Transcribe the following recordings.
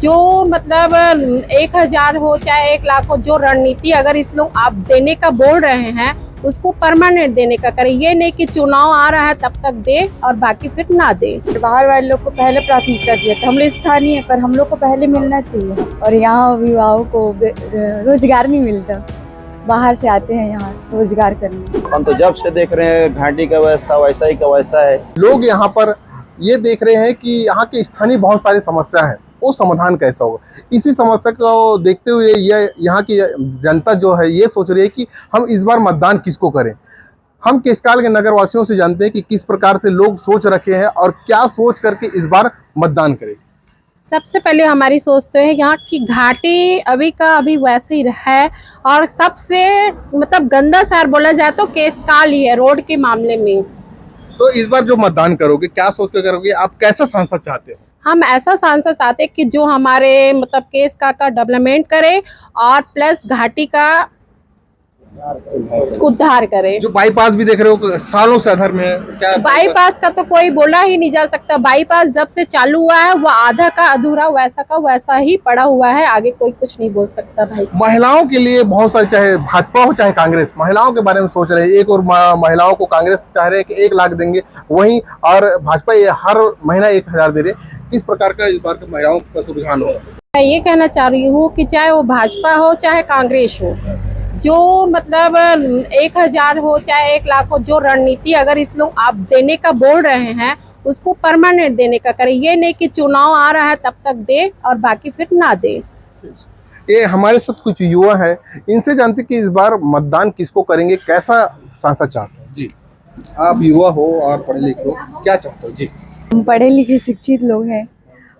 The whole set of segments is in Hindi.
जो मतलब 1,000 हो चाहे 1 लाख हो, जो रणनीति अगर इस लोग आप देने का बोल रहे हैं उसको परमानेंट देने का करें। ये नहीं कि चुनाव आ रहा है तब तक दे और बाकी फिर ना दे। बाहर वाले लोग को पहले प्राथमिकता दिया था। हम लोग स्थानीय पर हम लोग को पहले मिलना चाहिए। और यहाँ युवाओं को रोजगार नहीं मिलता, बाहर से आते हैं यहाँ रोजगार करने। हम तो जब से देख रहे हैं घाटी का व्यवस्था वैसा ही का वैसा है। लोग यहाँ पर ये देख रहे हैं कि यहाँ के स्थानीय बहुत सारी समस्या है, वो समाधान कैसा होगा। इसी समस्या को देखते हुए ये यहाँ की जनता जो है ये सोच रही है कि हम इस बार मतदान किसको करें। हम केशकाल के नगर वासियों से जानते हैं कि किस प्रकार से लोग सोच रखे हैं और क्या सोच करके इस बार मतदान करें। सबसे पहले हमारी सोच तो है यहाँ की घाटी अभी का अभी वैसे ही है और सबसे मतलब गंदा शहर बोला जाए तो केशकाल ही है रोड के मामले में। तो इस बार जो मतदान करोगे क्या सोच कर करोगे, आप कैसा सांसद चाहते हो? हम ऐसा सांसद चाहते हैं कि जो हमारे मतलब केशकाल का डेवलपमेंट करे और प्लस घाटी का उद्धार करे। जो बाईपास भी देख रहे हो सालों से अधर में है, क्या बाईपास का तो कोई बोला ही नहीं जा सकता। बाईपास जब से चालू हुआ है वो आधा का अधूरा वैसा का वैसा ही पड़ा हुआ है, आगे कोई कुछ नहीं बोल सकता भाई। महिलाओं के लिए बहुत सारे, चाहे भाजपा हो चाहे कांग्रेस, महिलाओं के बारे में सोच रहे हैं। एक और महिलाओं को कांग्रेस कह रहे हैं कि 1 लाख देंगे, वहीं और भाजपा ये हर महीना 1,000 दे रहे। किस प्रकार का इस बार महिलाओं का रुझान होगा? मैं ये कहना चाह रही हूँ कि चाहे वो भाजपा हो चाहे कांग्रेस हो, जो मतलब 1,000 हो चाहे 1 लाख हो, जो रणनीति अगर इस लोग आप देने का बोल रहे हैं उसको परमानेंट देने का करें। ये नहीं कि चुनाव आ रहा है तब तक दे और बाकी फिर ना दे। ये हमारे साथ कुछ युवा है, इनसे जानते कि इस बार मतदान किसको करेंगे, कैसा सांसद चाहते हैं। जी, आप युवा हो और पढ़े लिखे हो, क्या चाहते हो? जी, हम पढ़े लिखे शिक्षित लोग हैं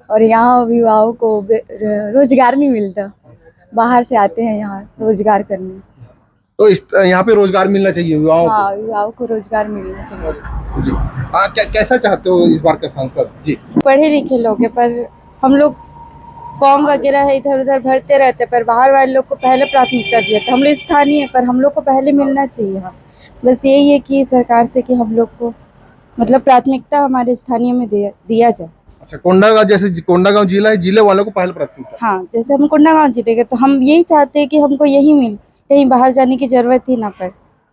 और यहाँ युवाओं को रोजगार नहीं मिलता, बाहर से आते हैं यहाँ रोजगार करने। तो इस यहाँ पे रोजगार मिलना चाहिए युवाओं को। हाँ, युवाओं को रोजगार मिलना चाहिए। जी, कैसा चाहते हो इस बार का सांसद? जी, पढ़े लिखे लोग हैं पर हम लोग फॉर्म वगैरह है इधर उधर भरते रहते, पर बाहर वाले लोग को पहले प्राथमिकता दिया था। हम लोग स्थानीय पर हम लोग को पहले मिलना चाहिए। बस यही है कि सरकार से कि हम लोग को मतलब प्राथमिकता हमारे स्थानीय में दिया जाए। अच्छा, कोंडागांव जैसे कोंडागांव जिला है, जिले वालों को पहले प्राथमिकता। हाँ, जैसे हम कोंडागांव जिले के, तो हम यही चाहते हैं कि हमको यही मिले, कहीं बाहर जाने की जरूरत ही ना पड़े।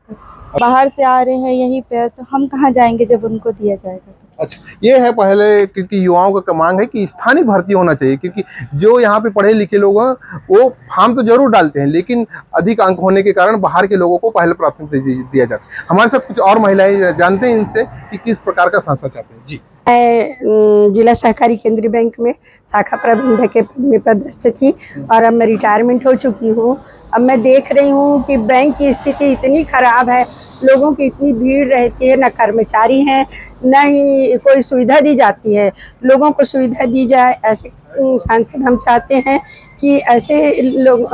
बस बाहर से आ रहे हैं यहीं पे, तो हम कहाँ जाएंगे जब उनको दिया जाएगा तो। अच्छा, ये है पहले, क्योंकि युवाओं का मांग है कि स्थानीय भर्ती होना चाहिए, क्योंकि जो यहाँ पे पढ़े लिखे लोग हैं वो फॉर्म तो जरूर डालते हैं लेकिन अधिक अंक होने के कारण बाहर के लोगों को पहले प्राथमिकता दिया जाता है। हमारे साथ कुछ और महिलाएं जानते हैं इनसे कि किस प्रकार का सांसद चाहते हैं। जी, मैं जिला सहकारी केंद्रीय बैंक में शाखा प्रबंधक के पद में पदस्थ थी और अब मैं रिटायरमेंट हो चुकी हूँ। अब मैं देख रही हूँ कि बैंक की स्थिति इतनी ख़राब है, लोगों की इतनी भीड़ रहती है, न कर्मचारी हैं न ही कोई सुविधा दी जाती है। लोगों को सुविधा दी जाए, ऐसे सांसद हम चाहते हैं कि ऐसे लोग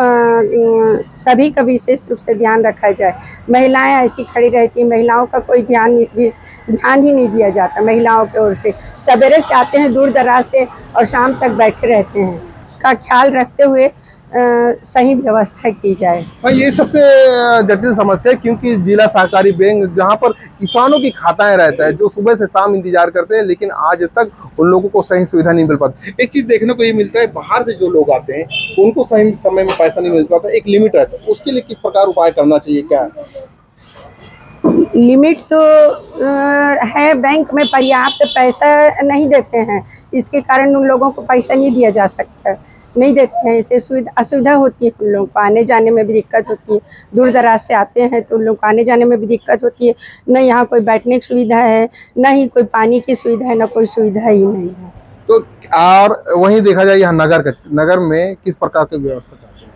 सभी का विशेष रूप से ध्यान रखा जाए। महिलाएं ऐसी खड़ी रहती हैं, महिलाओं का कोई ध्यान ही नहीं दिया जाता। महिलाओं की ओर से सवेरे से आते हैं दूर दराज से और शाम तक बैठे रहते हैं, का ख्याल रखते हुए सही व्यवस्था की जाए। हाँ, ये सबसे जटिल समस्या है, क्योंकि जिला सहकारी बैंक जहाँ पर किसानों की खाताएं रहता है, जो सुबह से शाम इंतजार करते हैं लेकिन आज तक उन लोगों को सही सुविधा नहीं मिल पाती। एक चीज देखने को ये मिलता है, बाहर से जो लोग आते हैं उनको सही समय में पैसा नहीं मिल पाता, एक लिमिट रहता है। उसके लिए किस प्रकार उपाय करना चाहिए? क्या लिमिट तो है, बैंक में पर्याप्त पैसा नहीं देते हैं, इसके कारण उन लोगों को पैसा नहीं दिया जा सकता, नहीं देते हैं। इससे असुविधा होती है, उन लोगों को आने जाने में भी दिक्कत होती है। दूर दराज से आते हैं तो उन लोगों को आने जाने में भी दिक्कत होती है। न यहाँ कोई बैठने की सुविधा है, न ही कोई पानी की सुविधा है, न कोई सुविधा ही नहीं है। तो और वहीं देखा जाए यहाँ नगर में किस प्रकार की व्यवस्था चाहते हैं?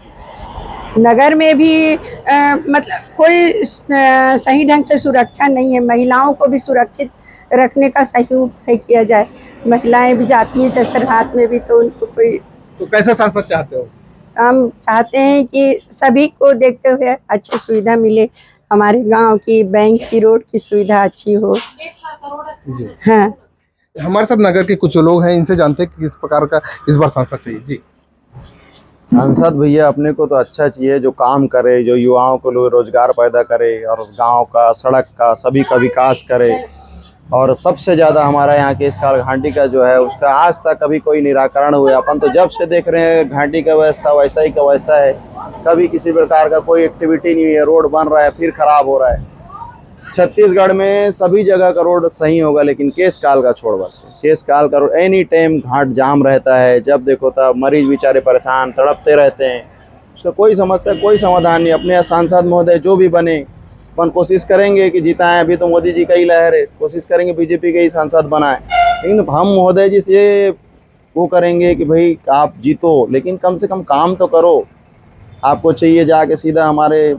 नगर में भी मतलब कोई सही ढंग से सुरक्षा नहीं है। महिलाओं को भी सुरक्षित रखने का सही उपाय किया जाए। महिलाएं भी जाती हैं जैसे रात में भी, तो उनको कोई। तो कैसा सांसद चाहते हो? हम चाहते हैं कि सभी को देखते हुए अच्छी सुविधा मिले, हमारे गांव की बैंक की रोड की सुविधा अच्छी हो। जी, हाँ, हमारे साथ नगर के कुछ लोग हैं, इनसे जानते हैं कि किस प्रकार का इस बार सांसद चाहिए। जी, सांसद भैया अपने को तो अच्छा चाहिए, जो काम करे, जो युवाओं को रोजगार पैदा करे और उस गांव का, सड़क का, सभी का विकास करे। और सबसे ज़्यादा हमारा यहाँ केसकाल घाटी का जो है उसका आज तक कभी कोई निराकरण हुआ। अपन तो जब से देख रहे हैं घाटी का व्यवस्था वैसा ही का वैसा है, कभी किसी प्रकार का कोई एक्टिविटी नहीं है। रोड बन रहा है फिर खराब हो रहा है। छत्तीसगढ़ में सभी जगह का रोड सही होगा, लेकिन केसकाल का छोड़ बस। केसकाल का रोड एनी टाइम घाट जाम रहता है, जब देखो तब मरीज बेचारे परेशान तड़पते रहते हैं। उसका कोई समस्या कोई समाधान नहीं। अपने सांसद महोदय जो भी बने, अपन कोशिश करेंगे कि जिताएं। अभी तो मोदी जी का ही लहर है, कोशिश करेंगे बीजेपी के ही सांसद बनाएं। लेकिन हम महोदय जी से वो करेंगे कि भाई आप जीतो, लेकिन कम से कम काम तो करो। आपको चाहिए जाके सीधा हमारे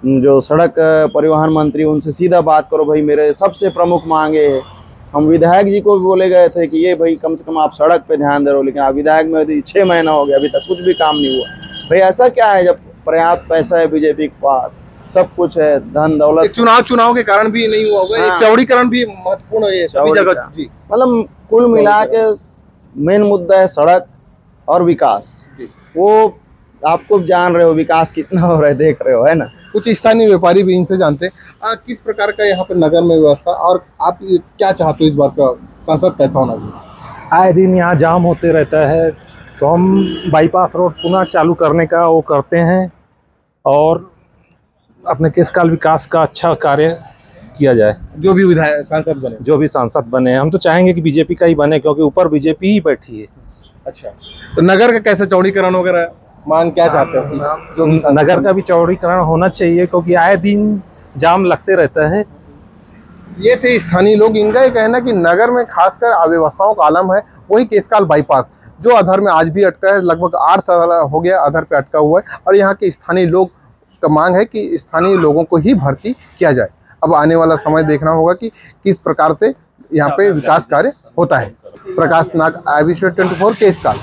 जो सड़क परिवहन मंत्री उनसे सीधा बात करो, भाई मेरे सबसे प्रमुख मांगे है। हम विधायक जी को भी बोले गए थे कि ये भाई कम से कम आप सड़क पे ध्यान दे रहे हो, लेकिन आप विधायक में 6 महीना हो गया अभी तक कुछ भी काम नहीं हुआ। भाई ऐसा क्या है जब पर्याप्त पैसा है बीजेपी के पास, सब कुछ है, धन दौलत। चुनाव के कारण भी नहीं हुआ होगा। हाँ। एक चौड़ीकरण भी महत्वपूर्ण है सभी जगह जी। मतलब कुल मिला के मेन मुद्दा है सड़क और विकास। वो आपको जान रहे हो विकास कितना हो रहा है, देख रहे हो, है ना। कुछ स्थानीय व्यापारी भी इनसे जानते हैं किस प्रकार का यहाँ पे नगर में व्यवस्था, और आप क्या चाहते हो इस बार का संसद कैसा होना चाहिए? आए दिन यहाँ जाम होते रहता है, तो हम बाईपास रोड पुनः चालू करने का वो करते हैं और अपने केसकाल विकास का अच्छा कार्य किया जाए। जो भी विधायक सांसद बने, जो भी सांसद बने, हम तो चाहेंगे कि बीजेपी का ही बने, क्योंकि ऊपर बीजेपी ही बैठी है। अच्छा, तो नगर का कैसे चौड़ीकरण वगैरह मांग क्या चाहते हो? जो भी नगर का भी चौड़ीकरण होना चाहिए, क्योंकि आए दिन जाम लगते रहता है। ये थे स्थानीय लोग। इनका ये कहना कि नगर में खासकर अव्यवस्थाओं का आलम है। वही केसकाल बाईपास जो अधर में आज भी अटका है, लगभग 8 साल हो गया अधर पे अटका हुआ है। और यहाँ के स्थानीय लोग का मांग है कि स्थानीय लोगों को ही भर्ती किया जाए। अब आने वाला समय देखना होगा कि किस प्रकार से यहाँ पे विकास कार्य होता है। प्रकाश नाग, IBC 24 केसकाल।